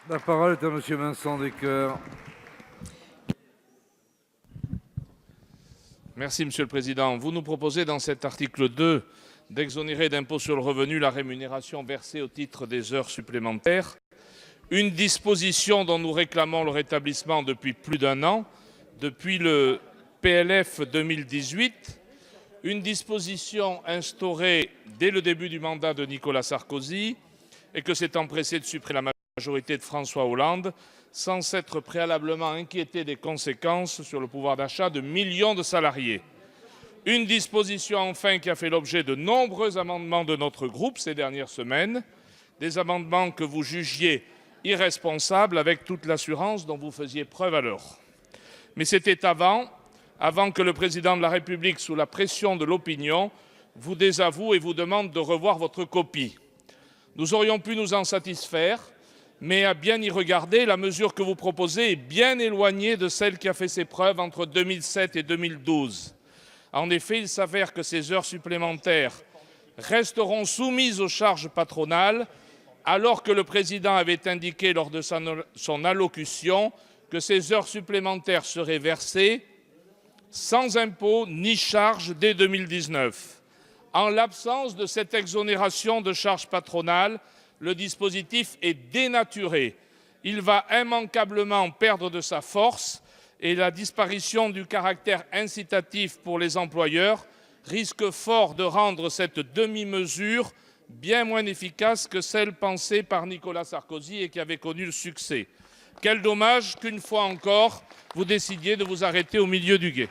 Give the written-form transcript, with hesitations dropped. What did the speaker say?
La parole est à Monsieur Vincent Descoeur. Merci Monsieur le Président. Vous nous proposez dans cet article 2 d'exonérer d'impôt sur le revenu la rémunération versée au titre des heures supplémentaires, une disposition dont nous réclamons le rétablissement depuis plus d'un an, depuis le PLF 2018, une disposition instaurée dès le début du mandat de Nicolas Sarkozy et que s'est empressé de supprimer la majorité de François Hollande, sans s'être préalablement inquiété des conséquences sur le pouvoir d'achat de millions de salariés. Une disposition enfin qui a fait l'objet de nombreux amendements de notre groupe ces dernières semaines, des amendements que vous jugiez irresponsables avec toute l'assurance dont vous faisiez preuve alors. Mais c'était avant que le président de la République, sous la pression de l'opinion, vous désavoue et vous demande de revoir votre copie. Nous aurions pu nous en satisfaire, mais à bien y regarder, la mesure que vous proposez est bien éloignée de celle qui a fait ses preuves entre 2007 et 2012. En effet, il s'avère que ces heures supplémentaires resteront soumises aux charges patronales, alors que le président avait indiqué lors de son allocution que ces heures supplémentaires seraient versées sans impôt ni charges dès 2019. En l'absence de cette exonération de charges patronales, le dispositif est dénaturé. Il va immanquablement perdre de sa force et la disparition du caractère incitatif pour les employeurs risque fort de rendre cette demi-mesure bien moins efficace que celle pensée par Nicolas Sarkozy et qui avait connu le succès. Quel dommage qu'une fois encore, vous décidiez de vous arrêter au milieu du gué.